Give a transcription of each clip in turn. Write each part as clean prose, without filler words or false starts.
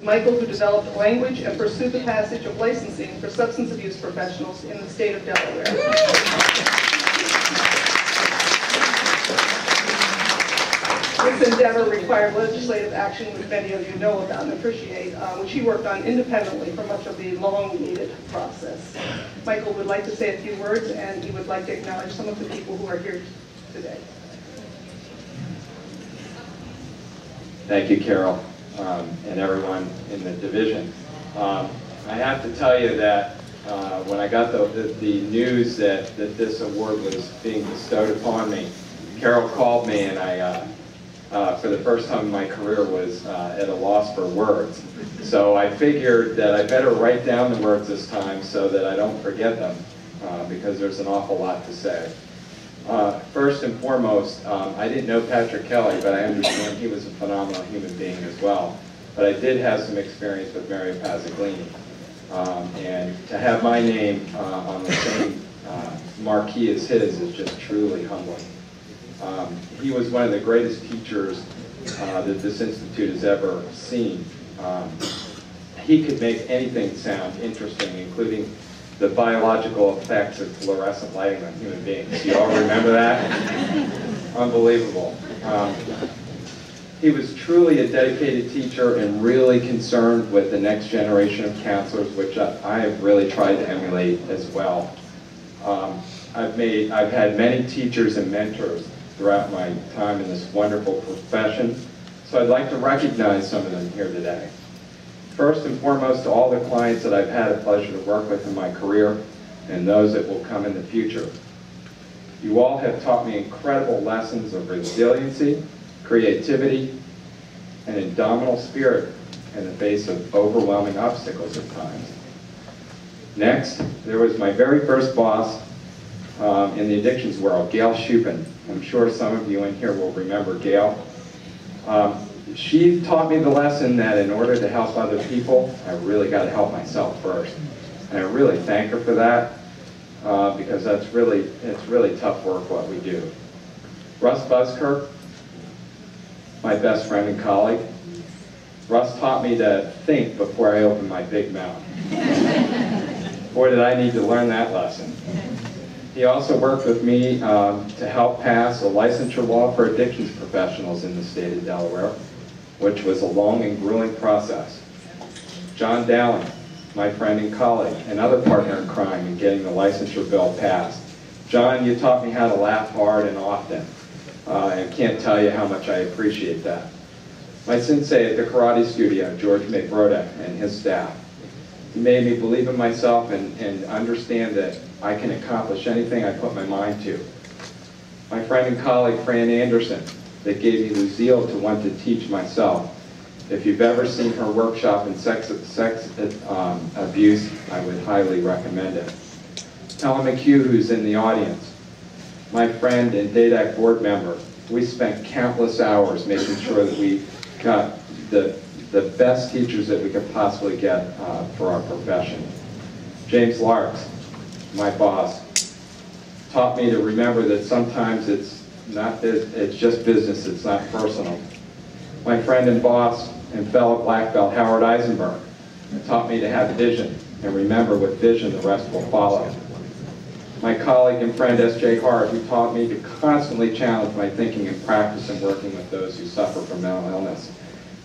Michael, who developed language and pursued the passage of licensing for substance abuse professionals in the state of Delaware. This endeavor required legislative action, which many of you know about and appreciate, which he worked on independently for much of the long-needed process. Michael would like to say a few words, and he would like to acknowledge some of the people who are here today. Thank you, Carol, and everyone in the division. I have to tell you that when I got the news that this award was being bestowed upon me, Carol called me, and I, for the first time in my career, was at a loss for words. So I figured that I better write down the words this time so that I don't forget them, because there's an awful lot to say. First and foremost, I didn't know Patrick Kelly, but I understand he was a phenomenal human being as well. But I did have some experience with Mario Pazzaglini. And to have my name on the same marquee as his is just truly humbling. He was one of the greatest teachers that this institute has ever seen. He could make anything sound interesting, including the biological effects of fluorescent lighting on human beings. You all remember that? Unbelievable. He was truly a dedicated teacher and really concerned with the next generation of counselors, which I have really tried to emulate as well. I've had many teachers and mentors throughout my time in this wonderful profession, so I'd like to recognize some of them here today. First and foremost, to all the clients that I've had a pleasure to work with in my career and those that will come in the future. You all have taught me incredible lessons of resiliency, creativity, and indomitable spirit in the face of overwhelming obstacles at times. Next, there was my very first boss in the addictions world, Gail Shupin. I'm sure some of you in here will remember Gail. She taught me the lesson that in order to help other people, I really got to help myself first. And I really thank her for that, because it's really tough work what we do. Russ Buskirk, my best friend and colleague. Russ taught me to think before I open my big mouth. Boy, did I need to learn that lesson. He also worked with me to help pass a licensure law for addictions professionals in the state of Delaware, which was a long and grueling process. John Dowling, my friend and colleague, another partner in crime in getting the licensure bill passed. John, you taught me how to laugh hard and often. I can't tell you how much I appreciate that. My sensei at the karate studio, George McBroda, and his staff. He made me believe in myself and understand that I can accomplish anything I put my mind to. My friend and colleague, Fran Anderson, that gave me the zeal to want to teach myself. If you've ever seen her workshop in sex abuse, I would highly recommend it. Helen McHugh, who's in the audience, my friend and DADAC board member. We spent countless hours making sure that we got the best teachers that we could possibly get for our profession. James Larks, my boss, taught me to remember that sometimes it's just business, it's not personal. My friend and boss and fellow black belt, Howard Eisenberg, taught me to have vision, and remember with vision the rest will follow. My colleague and friend S.J. Hart, who taught me to constantly challenge my thinking and practice in working with those who suffer from mental illness.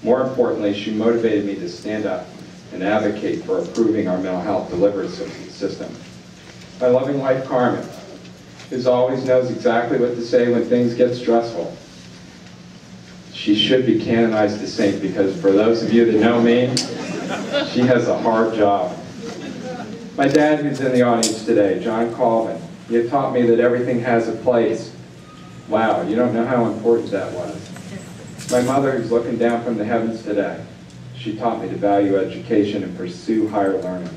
More importantly, she motivated me to stand up and advocate for improving our mental health delivery system. My loving wife, Carmen, who always knows exactly what to say when things get stressful. She should be canonized a saint, because for those of you that know me, she has a hard job. My dad, who's in the audience today, John Colvin, he taught me that everything has a place. Wow, you don't know how important that was. My mother, who's looking down from the heavens today, she taught me to value education and pursue higher learning.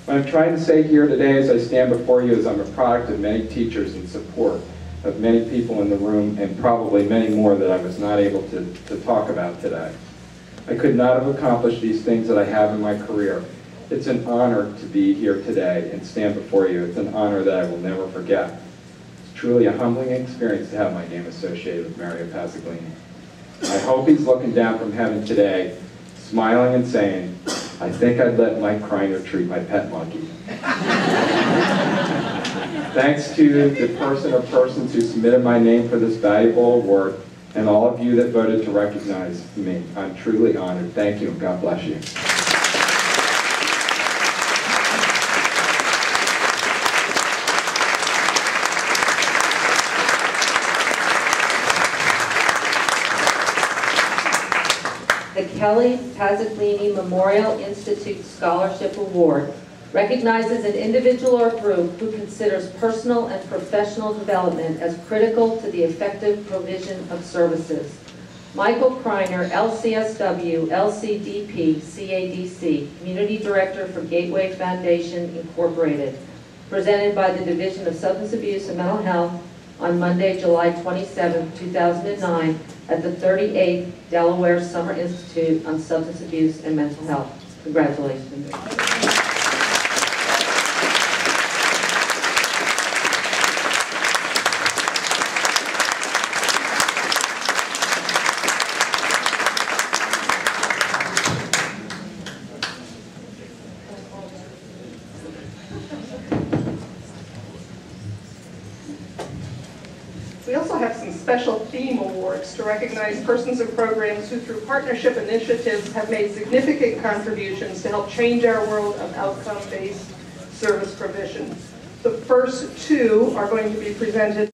What I'm trying to say here today as I stand before you is I'm a product of many teachers and support of many people in the room, and probably many more that I was not able to talk about today. I could not have accomplished these things that I have in my career. It's an honor to be here today and stand before you. It's an honor that I will never forget. It's truly a humbling experience to have my name associated with Mario Pazzaglini. I hope he's looking down from heaven today, smiling and saying, "I think I'd let Mike Kreiner treat my pet monkey." Thanks to the person or persons who submitted my name for this valuable award, and all of you that voted to recognize me. I'm truly honored. Thank you, and God bless you. The Kelly Pazzaglini Memorial Institute Scholarship Award recognizes an individual or group who considers personal and professional development as critical to the effective provision of services. Michael Kreiner, LCSW, LCDP, CADC, Community Director for Gateway Foundation, Incorporated, presented by the Division of Substance Abuse and Mental Health on Monday, July 27, 2009, at the 38th Delaware Summer Institute on Substance Abuse and Mental Health. Congratulations. We also have some special theme awards to recognize persons and programs who, through partnership initiatives, have made significant contributions to help change our world of outcome-based service provision. The first two are going to be presented